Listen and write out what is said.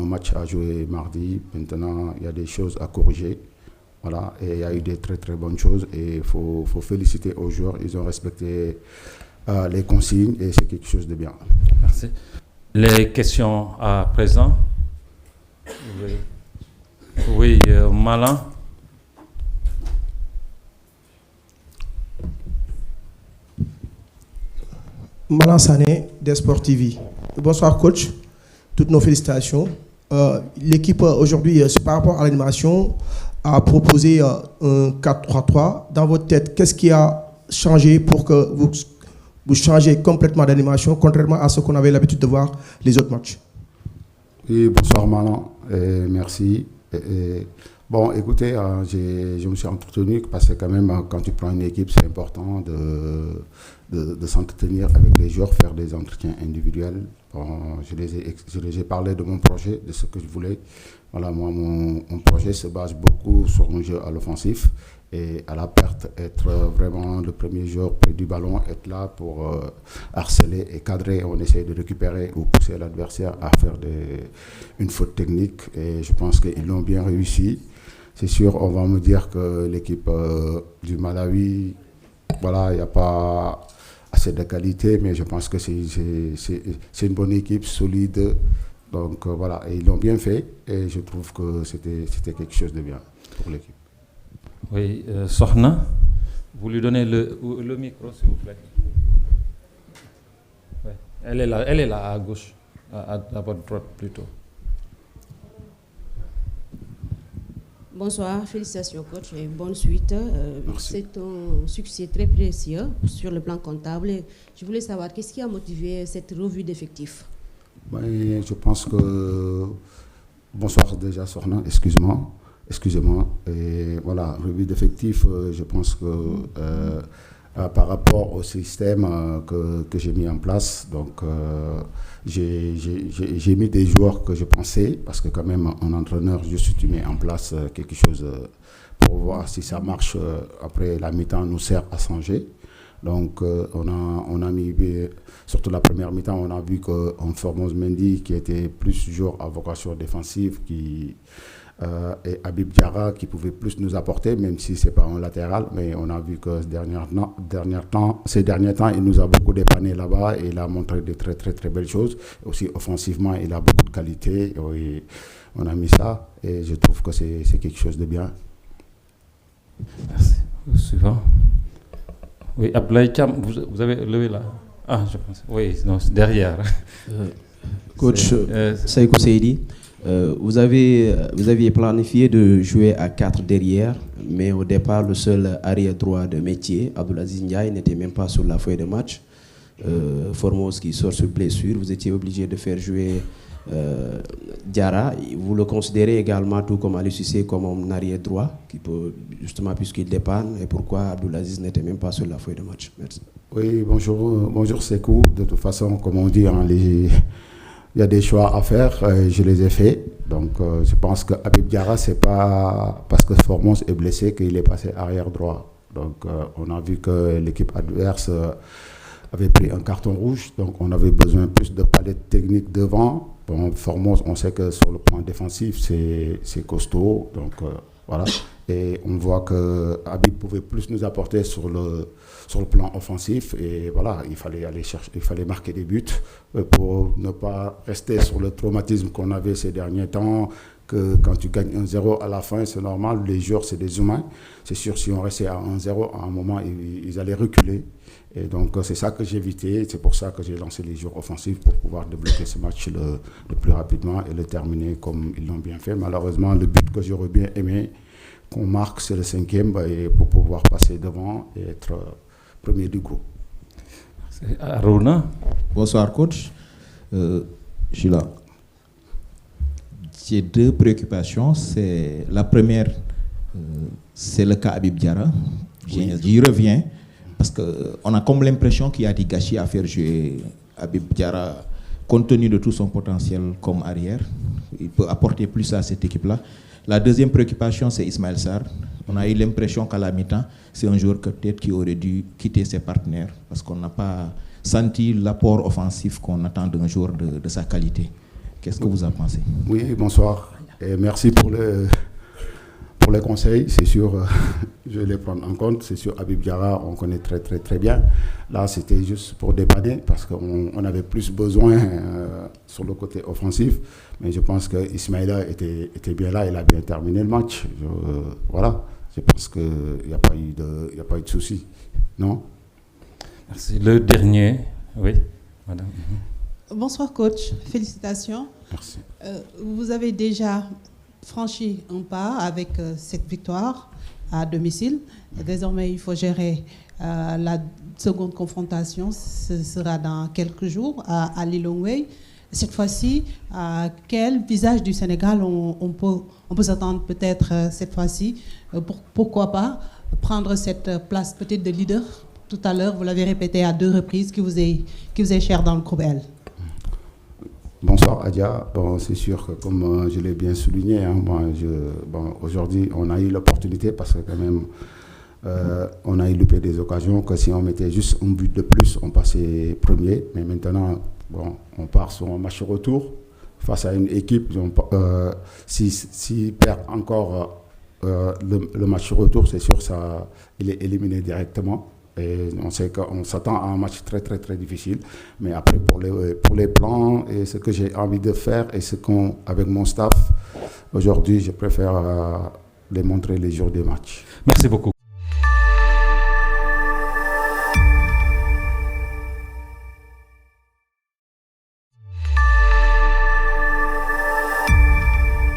match à jouer mardi. Maintenant, il y a des choses à corriger. Voilà, et il y a eu des très très bonnes choses et il faut féliciter aux joueurs. Ils ont respecté les consignes et c'est quelque chose de bien. Merci. Les questions à présent. Oui, Malan. Malan Sané, des Sport TV. Bonsoir coach, toutes nos félicitations. L'équipe aujourd'hui, par rapport à l'animation, a proposé un 4-3-3. Dans votre tête, qu'est-ce qui a changé pour que vous changez complètement d'animation, contrairement à ce qu'on avait l'habitude de voir les autres matchs? Oui, bonsoir Malan, merci. Bon, écoutez, je me suis entretenu parce que quand même, quand tu prends une équipe, c'est important de s'entretenir avec les joueurs, faire des entretiens individuels. Bon, je les ai parlé de mon projet, de ce que je voulais. Voilà, moi, mon projet se base beaucoup sur un jeu à l'offensif et à la perte, être vraiment le premier joueur près du ballon, être là pour harceler et cadrer. On essaie de récupérer ou pousser l'adversaire à faire une faute technique et je pense qu'ils l'ont bien réussi. C'est sûr, on va me dire que l'équipe du Malawi, voilà, il n'y a pas assez de qualité, mais je pense que c'est une bonne équipe, solide. Donc voilà, et ils l'ont bien fait et je trouve que c'était quelque chose de bien pour l'équipe. Oui, Sohna, vous lui donnez le micro, s'il vous plaît. Ouais. Elle est là à gauche, à votre droite plutôt. Bonsoir, félicitations coach et bonne suite. C'est un succès très précieux sur le plan comptable. Je voulais savoir qu'est-ce qui a motivé cette revue d'effectifs. Je pense que... Bonsoir déjà Sohna, excusez-moi. Et voilà, revue d'effectifs, je pense que par rapport au système que j'ai mis en place, donc j'ai mis des joueurs que je pensais, parce que quand même un entraîneur, juste tu mets en place quelque chose pour voir si ça marche après la mi-temps nous sert à changer. Donc on a mis, surtout la première mi-temps, on a vu qu'un Formose Mendy qui était plus joueur à vocation défensive, et Habib Diarra qui pouvait plus nous apporter, même si ce n'est pas un latéral, mais on a vu que ces derniers temps, il nous a beaucoup dépanné là-bas et il a montré de très très très belles choses. Aussi offensivement, il a beaucoup de qualité. Et on a mis ça et je trouve que c'est quelque chose de bien. Merci. Suivant. Oui, Abdoulaye Thiam, vous avez levé là. Ah, je pense. Oui, non, c'est derrière. Coach Saïko Seydi, vous aviez planifié de jouer à 4 derrière, mais au départ, le seul arrière droit de métier, Abdoulaziz Ndiaye, n'était même pas sur la feuille de match. Formose qui sort sur blessure, vous étiez obligé de faire jouer Diarra. Vous le considérez également, tout comme Aliou Cissé, comme un arrière droit, qui peut, justement, puisqu'il dépanne, et pourquoi Abdoulaziz n'était même pas sur la feuille de match? Merci. Oui, bonjour Sekou. De toute façon, comme on dit, il y a des choix à faire, je les ai faits. Donc je pense que Habib Diarra, c'est pas parce que Formose est blessé qu'il est passé arrière droit. Donc on a vu que l'équipe adverse avait pris un carton rouge, donc on avait besoin plus de palette technique devant. Bon, Formose, on sait que sur le plan défensif, c'est costaud, donc voilà. Et on voit que Habib pouvait plus nous apporter sur le plan offensif. Et voilà, il fallait marquer des buts pour ne pas rester sur le traumatisme qu'on avait ces derniers temps, que quand tu gagnes 1-0 à la fin, c'est normal, les joueurs, c'est des humains. C'est sûr, si on restait à 1-0, à un moment, ils allaient reculer. Et donc, c'est ça que j'ai évité. C'est pour ça que j'ai lancé les joueurs offensifs pour pouvoir débloquer ce match le plus rapidement et le terminer comme ils l'ont bien fait. Malheureusement, le but que j'aurais bien aimé qu'on marque, c'est le 5e, et pour pouvoir passer devant et être premier du groupe. Aruna. Bonsoir coach. Je suis là. J'ai 2 préoccupations. La première, c'est le cas Habib Diarra. J'y reviens parce qu'on a comme l'impression qu'il y a des gâchis à faire jouer Habib Diarra compte tenu de tout son potentiel comme arrière. Il peut apporter plus à cette équipe-là. La deuxième préoccupation, c'est Ismaël Sarr. On a eu l'impression qu'à la mi-temps, c'est un joueur peut-être qui aurait dû quitter ses partenaires parce qu'on n'a pas senti l'apport offensif qu'on attend d'un joueur de sa qualité. Qu'est-ce que vous en pensez? Oui, bonsoir. Et merci pour les conseils. C'est sûr, je vais les prendre en compte. C'est sûr, Habib Diarra, on connaît très, très, très bien. Là, c'était juste pour dépanner parce qu'on avait plus besoin sur le côté offensif. Mais je pense que Ismaïla était bien là. Il a bien terminé le match. Voilà. Je pense qu'il n'y a pas eu de souci. Non? Merci. Le dernier, oui, madame. Bonsoir coach, félicitations. Merci. Vous avez déjà franchi un pas avec cette victoire à domicile. Désormais, il faut gérer la seconde confrontation. Ce sera dans quelques jours à Lilongwe. Cette fois-ci, quel visage du Sénégal on peut s'attendre peut-être cette fois-ci? Pourquoi pas prendre cette place peut-être de leader? Tout à l'heure, vous l'avez répété à 2 reprises, qui vous est cher dans le groupe L. Bonsoir Adia. Bon, c'est sûr que comme je l'ai bien souligné, hein, aujourd'hui on a eu l'opportunité parce que quand même on a eu loupé des occasions que si on mettait juste un but de plus, on passait premier. Mais maintenant, on part sur un match retour face à une équipe. S'il perd encore le match retour, c'est sûr il est éliminé directement. Et on sait qu'on s'attend à un match très, très, très difficile. Mais après, pour les plans et ce que j'ai envie de faire et avec mon staff, aujourd'hui, je préfère les montrer les jours des matchs. Merci beaucoup.